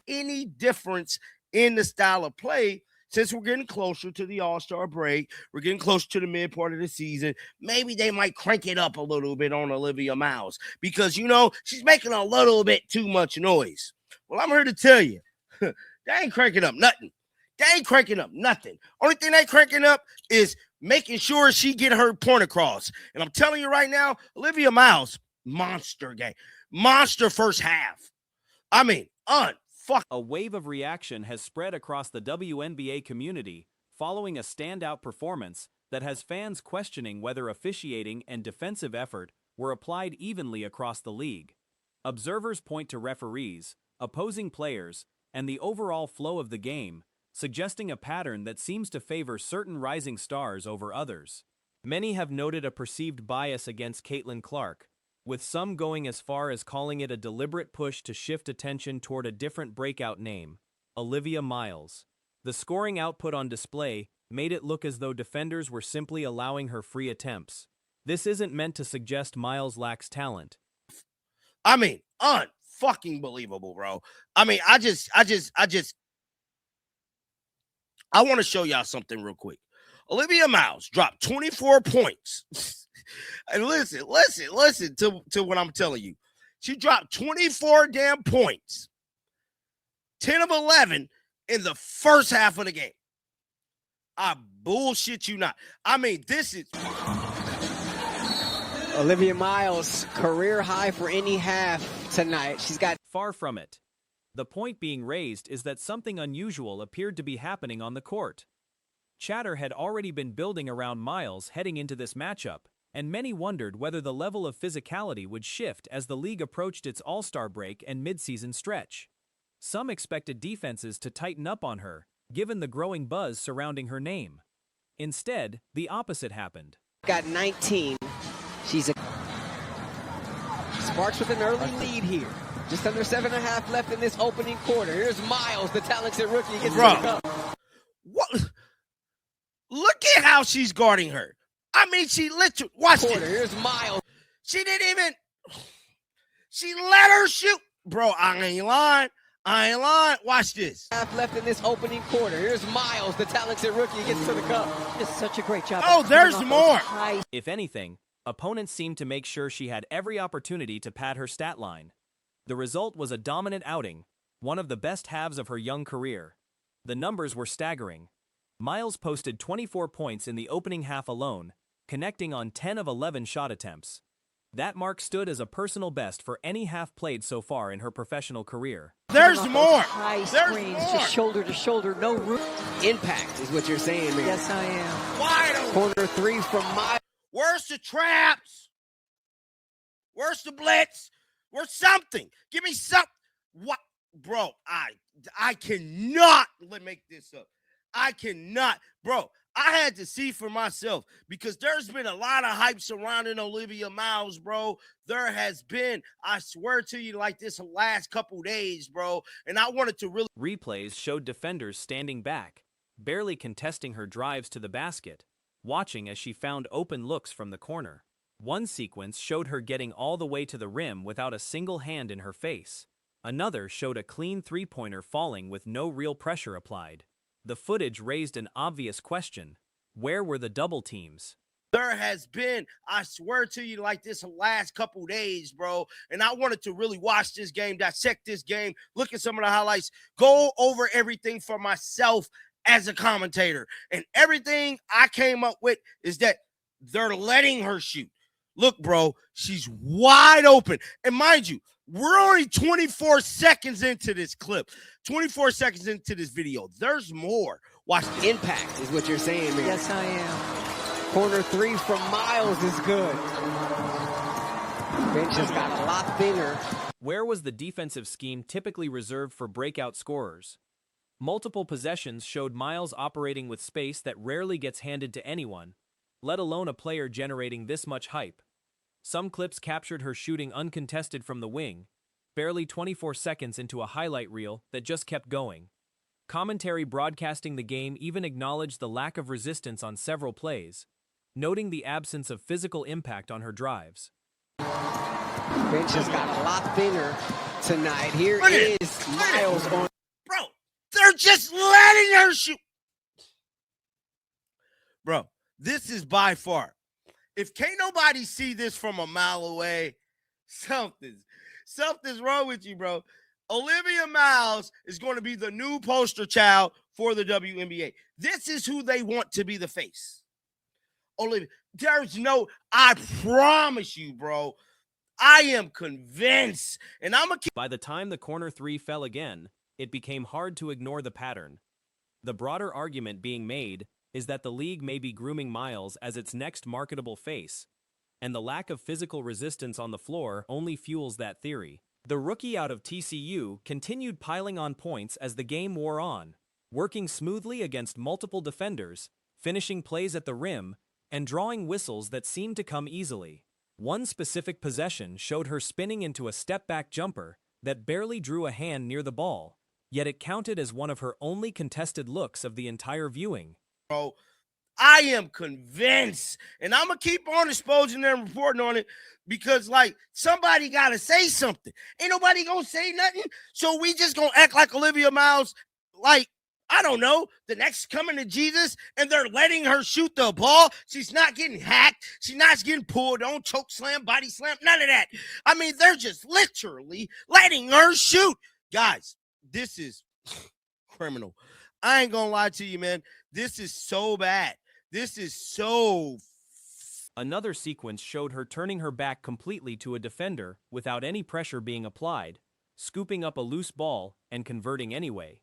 any difference in the style of play. Since we're getting closer to the All-Star break, we're getting closer to the mid part of the season, maybe they might crank it up a little bit on Olivia Miles because, she's making a little bit too much noise. Well, I'm here to tell you, they ain't cranking up nothing. They ain't cranking up nothing. Only thing they cranking up is making sure she get her point across. And I'm telling you right now, Olivia Miles, monster game. Monster first half. I mean, A wave of reaction has spread across the WNBA community following a standout performance that has fans questioning whether officiating and defensive effort were applied evenly across the league. Observers point to referees, opposing players, and the overall flow of the game, suggesting a pattern that seems to favor certain rising stars over others. Many have noted a perceived bias against Caitlin Clark, with some going as far as calling it a deliberate push to shift attention toward a different breakout name, Olivia Miles. The scoring output on display made it look as though defenders were simply allowing her free attempts. This isn't meant to suggest Miles lacks talent. I mean, unfucking believable, bro. I mean, I want to show y'all something real quick. Olivia Miles dropped 24 points. And listen to what I'm telling you. She dropped 24 damn points. 10 of 11 in the first half of the game. I bullshit you not. I mean, this is Olivia Miles, career high for any half tonight. She's got far from it. The point being raised is that something unusual appeared to be happening on the court. Chatter had already been building around Miles heading into this matchup, and many wondered whether the level of physicality would shift as the league approached its All-Star break and midseason stretch. Some expected defenses to tighten up on her, given the growing buzz surrounding her name. Instead, the opposite happened. Got 19. She's a Sparks with an early lead here. Just under 7.5 left in this opening quarter. Here's Miles, the talented rookie, gets to the cup. What? Look at how she's guarding her. I mean, she literally, watch this. Here's Miles. She let her shoot. Bro, I ain't lying. Watch this. Half left in this opening quarter. Here's Miles, the talented rookie, gets to the cup. Just such a great job. Oh, there's more. If anything, opponents seemed to make sure she had every opportunity to pad her stat line. The result was a dominant outing, one of the best halves of her young career. The numbers were staggering. Miles posted 24 points in the opening half alone, connecting on 10 of 11 shot attempts. That mark stood as a personal best for any half played so far in her professional career. There's more. High screens, just shoulder to shoulder, no room. Impact is what you're saying, man. Yes, I am. Wide open. Corner three from Miles. Where's the traps? Where's the blitz? Where's something? Give me something. What? Bro, I cannot make this up. I cannot. Bro, I had to see for myself because there's been a lot of hype surrounding Olivia Miles, bro. There has been, I swear to you, like this last couple days, bro. And I wanted to really. Replays showed defenders standing back, barely contesting her drives to the basket, watching as she found open looks from the corner. One sequence showed her getting all the way to the rim without a single hand in her face. Another showed a clean three-pointer falling with no real pressure applied. The footage raised an obvious question. Where were the double teams? There has been, I swear to you, like this last couple days, bro. And I wanted to really watch this game, dissect this game, look at some of the highlights, go over everything for myself as a commentator. And everything I came up with is that they're letting her shoot. Look, bro, she's wide open. And mind you, we're only 24 seconds into this clip, 24 seconds into this video. There's more. Watch this. Impact is what you're saying, man. Yes, I am. Corner three from Miles is good. Bench has got a lot thinner. Where was the defensive scheme typically reserved for breakout scorers? Multiple possessions showed Miles operating with space that rarely gets handed to anyone, let alone a player generating this much hype. Some clips captured her shooting uncontested from the wing, barely 24 seconds into a highlight reel that just kept going. Commentary broadcasting the game even acknowledged the lack of resistance on several plays, noting the absence of physical impact on her drives. Bench has got a lot thinner tonight. Here is Miles on. They're just letting her shoot. Bro, this is by far. If can't nobody see this from a mile away, something's wrong with you, bro. Olivia Miles is going to be the new poster child for the WNBA. This is who they want to be the face. Olivia, I promise you, bro, I am convinced, and I'm going to keep. By the time the corner three fell again, it became hard to ignore the pattern. The broader argument being made is that the league may be grooming Miles as its next marketable face, and the lack of physical resistance on the floor only fuels that theory. The rookie out of TCU continued piling on points as the game wore on, working smoothly against multiple defenders, finishing plays at the rim, and drawing whistles that seemed to come easily. One specific possession showed her spinning into a step-back jumper that barely drew a hand near the ball, yet it counted as one of her only contested looks of the entire viewing. Bro, I am convinced, and I'm going to keep on exposing and reporting on it because, like, somebody got to say something. Ain't nobody going to say nothing, so we just going to act like Olivia Miles, like, I don't know, the next coming to Jesus, and they're letting her shoot the ball. She's not getting hacked. She's not getting pulled on, choke slam, body slam, none of that. I mean, they're just literally letting her shoot. Guys, this is criminal. I ain't going to lie to you, man. This is so bad. This is so... Another sequence showed her turning her back completely to a defender without any pressure being applied, scooping up a loose ball and converting anyway.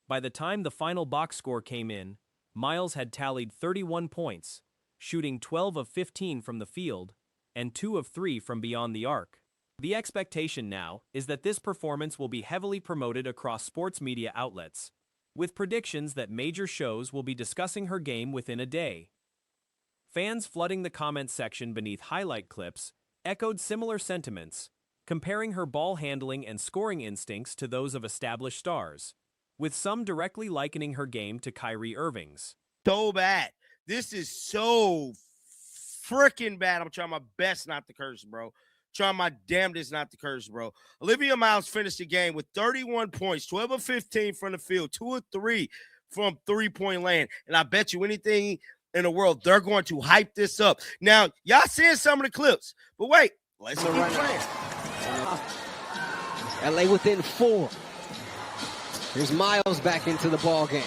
By the time the final box score came in, Miles had tallied 31 points, shooting 12 of 15 from the field and 2 of 3 from beyond the arc. The expectation now is that this performance will be heavily promoted across sports media outlets, with predictions that major shows will be discussing her game within a day. Fans flooding the comment section beneath highlight clips echoed similar sentiments, comparing her ball handling and scoring instincts to those of established stars, with some directly likening her game to Kyrie Irving's. So bad. This is so freaking bad. I'm trying my best not to curse, bro. Trying my damnedest not to curse, bro. Olivia Miles finished the game with 31 points, 12 of 15 from the field, 2 of 3 from three-point land. And I bet you anything in the world, they're going to hype this up. Now, y'all seeing some of the clips, but wait, let's keep playing. LA within 4. Here's Miles back into the ball game.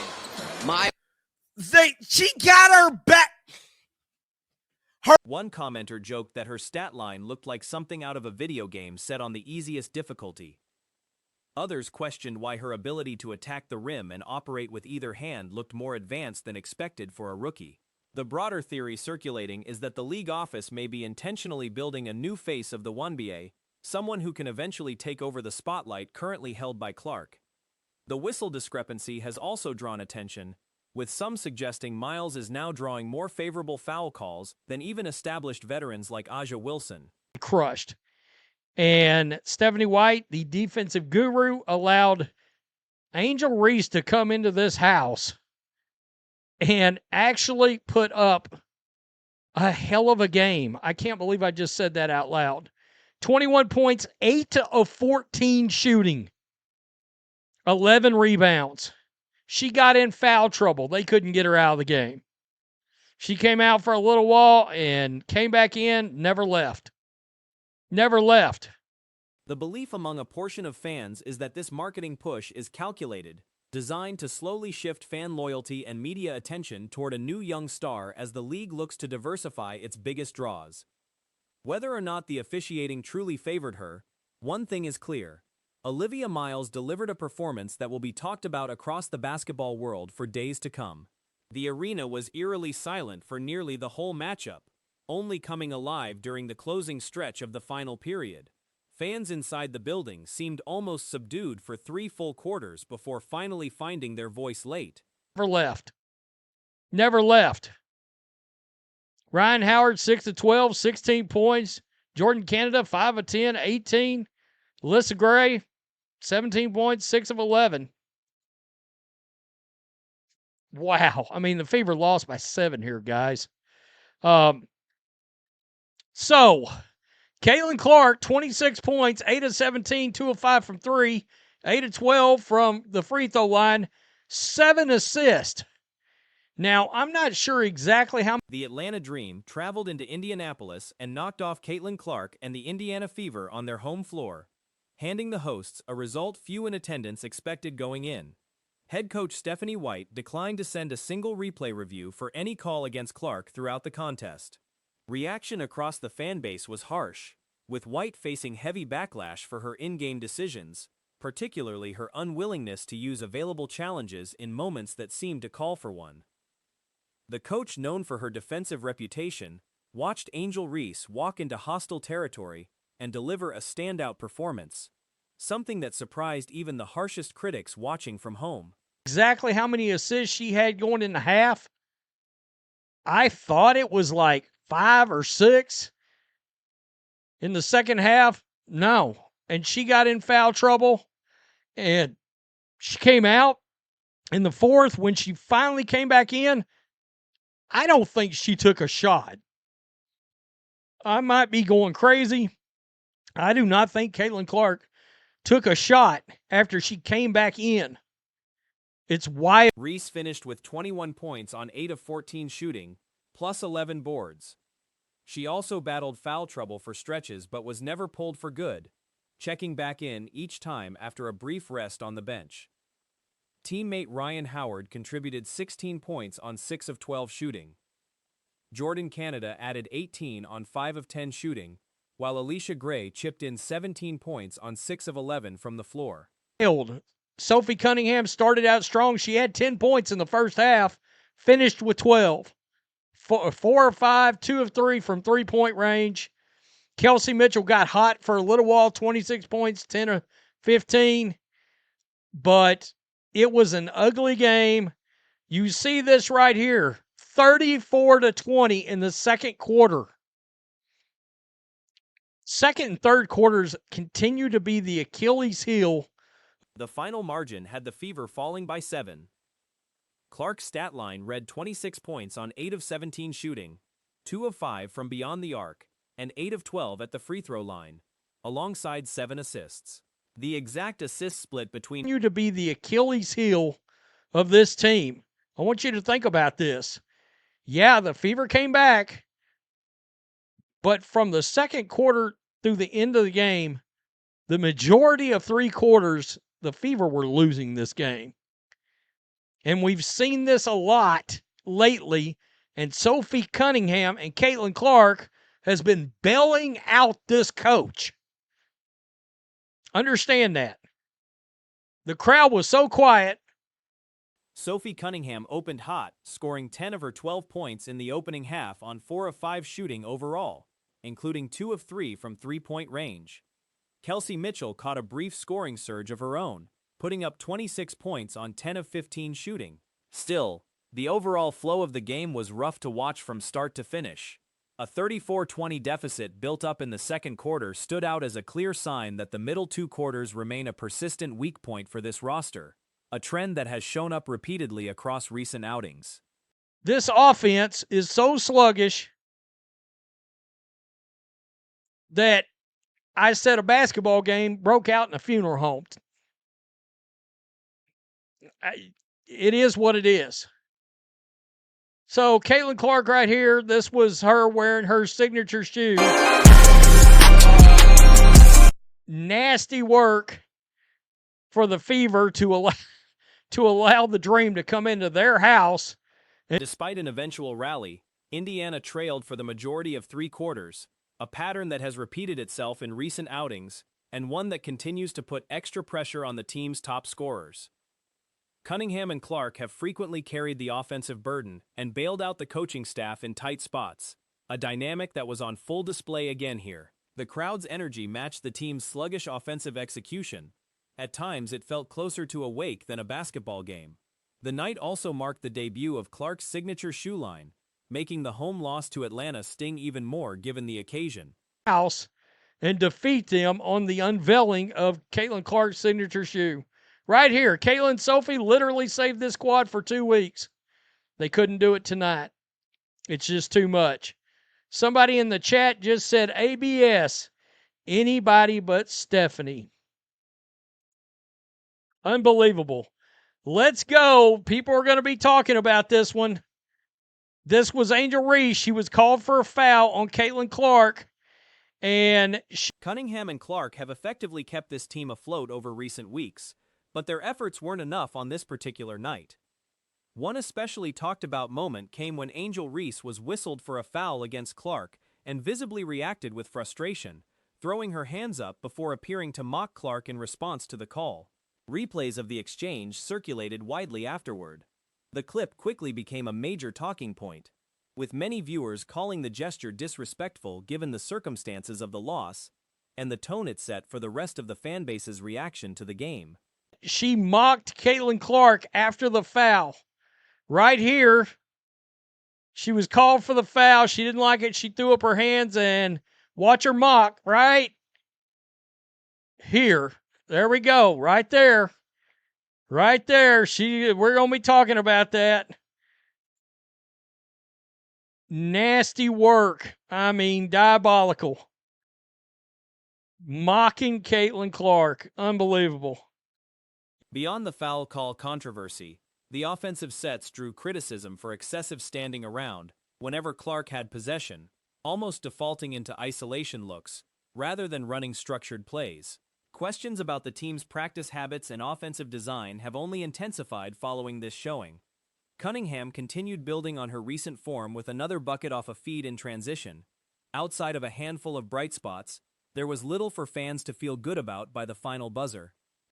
She got her back. One commenter joked that her stat line looked like something out of a video game set on the easiest difficulty. Others questioned why her ability to attack the rim and operate with either hand looked more advanced than expected for a rookie. The broader theory circulating is that the league office may be intentionally building a new face of the WNBA, someone who can eventually take over the spotlight currently held by Clark. The whistle discrepancy has also drawn attention, with some suggesting Miles is now drawing more favorable foul calls than even established veterans like Aja Wilson. Crushed. And Stephanie White, the defensive guru, allowed Angel Reese to come into this house and actually put up a hell of a game. I can't believe I just said that out loud. 21 points, 8 of 14 shooting, 11 rebounds. She got in foul trouble. They couldn't get her out of the game. She came out for a little while and came back in, never left. Never left. The belief among a portion of fans is that this marketing push is calculated, designed to slowly shift fan loyalty and media attention toward a new young star as the league looks to diversify its biggest draws. Whether or not the officiating truly favored her, one thing is clear. Olivia Miles delivered a performance that will be talked about across the basketball world for days to come. The arena was eerily silent for nearly the whole matchup, only coming alive during the closing stretch of the final period. Fans inside the building seemed almost subdued for 3 full quarters before finally finding their voice late. Never left. Never left. Ryan Howard, 6 of 12, 16 points. Jordan Canada, 5 of 10, 18. Alyssa Gray, 17 points, 6 of 11. Wow. I mean, the Fever lost by 7 here, guys. So, Caitlin Clark, 26 points, 8 of 17, 2 of 5 from 3. 8 of 12 from the free throw line, 7 assists. Now, I'm not sure exactly how. The Atlanta Dream traveled into Indianapolis and knocked off Caitlin Clark and the Indiana Fever on their home floor, handing the hosts a result few in attendance expected going in. Head coach Stephanie White declined to send a single replay review for any call against Clark throughout the contest. Reaction across the fan base was harsh, with White facing heavy backlash for her in-game decisions, particularly her unwillingness to use available challenges in moments that seemed to call for one. The coach, known for her defensive reputation, watched Angel Reese walk into hostile territory and deliver a standout performance, something that surprised even the harshest critics watching from home. Exactly how many assists she had going in the half? I thought it was like 5 or 6. In the second half, no. And she got in foul trouble, and she came out in the fourth. When she finally came back in, I don't think she took a shot. I might be going crazy. I do not think Caitlin Clark took a shot after she came back in. It's wild. Reese finished with 21 points on 8 of 14 shooting, plus 11 boards. She also battled foul trouble for stretches but was never pulled for good, checking back in each time after a brief rest on the bench. Teammate Ryan Howard contributed 16 points on 6 of 12 shooting. Jordan Canada added 18 on 5 of 10 shooting, while Alicia Gray chipped in 17 points on 6 of 11 from the floor. Sophie Cunningham started out strong. She had 10 points in the first half, finished with 12. 4 of 5, 2 of 3 from three-point range. Kelsey Mitchell got hot for a little while, 26 points, 10 of 15. But it was an ugly game. You see this right here, 34-20 in the second quarter. Second and third quarters continue to be the Achilles heel. The final margin had the Fever falling by 7. Clark's stat line read 26 points on 8 of 17 shooting, 2 of 5 from beyond the arc, and 8 of 12 at the free throw line, alongside 7 assists. The exact assist split between you to be the Achilles heel of this team. I want you to think about this. Yeah, the Fever came back, but from the second quarter through the end of the game, the majority of 3 quarters, the Fever were losing this game. And we've seen this a lot lately, and Sophie Cunningham and Caitlin Clark has been bailing out this coach. Understand that. The crowd was so quiet. Sophie Cunningham opened hot, scoring 10 of her 12 points in the opening half on 4 of 5 shooting overall, including 2 of 3 from three-point range. Kelsey Mitchell caught a brief scoring surge of her own, putting up 26 points on 10 of 15 shooting. Still, the overall flow of the game was rough to watch from start to finish. A 34-20 deficit built up in the second quarter stood out as a clear sign that the middle 2 quarters remain a persistent weak point for this roster, a trend that has shown up repeatedly across recent outings. This offense is so sluggish that I said a basketball game broke out in a funeral home. It is what it is. So Caitlin Clark right here, this was her wearing her signature shoe. Nasty work for the Fever to allow the Dream to come into their house. Despite an eventual rally, Indiana trailed for the majority of 3 quarters, a pattern that has repeated itself in recent outings and one that continues to put extra pressure on the team's top scorers. Cunningham and Clark have frequently carried the offensive burden and bailed out the coaching staff in tight spots, a dynamic that was on full display again here. The crowd's energy matched the team's sluggish offensive execution. At times, it felt closer to a wake than a basketball game. The night also marked the debut of Clark's signature shoe line, making the home loss to Atlanta sting even more given the occasion. House and defeat them on the unveiling of Caitlin Clark's signature shoe. Right here, Caitlin Sophie literally saved this squad for 2 weeks. They couldn't do it tonight. It's just too much. Somebody in the chat just said ABS. Anybody but Stephanie. Unbelievable. Let's go. People are going to be talking about this one. This was Angel Reese. She was called for a foul on Caitlin Clark. And Cunningham and Clark have effectively kept this team afloat over recent weeks, but their efforts weren't enough on this particular night. One especially talked about moment came when Angel Reese was whistled for a foul against Clark and visibly reacted with frustration, throwing her hands up before appearing to mock Clark in response to the call. Replays of the exchange circulated widely afterward. The clip quickly became a major talking point, with many viewers calling the gesture disrespectful given the circumstances of the loss and the tone it set for the rest of the fanbase's reaction to the game. she mocked Caitlin Clark after the foul. Right here, she was called for the foul. She didn't like it. She threw up her hands and watch her mock, right? Here. There we go. Right there. Right there. We're going to be talking about that. Nasty work. I mean, diabolical. Mocking Caitlin Clark. Unbelievable. Beyond the foul call controversy, the offensive sets drew criticism for excessive standing around whenever Clark had possession, almost defaulting into isolation looks rather than running structured plays. Questions about the team's practice habits and offensive design have only intensified following this showing. Cunningham continued building on her recent form with another bucket off a feed in transition. Outside of a handful of bright spots, there was little for fans to feel good about by the final buzzer.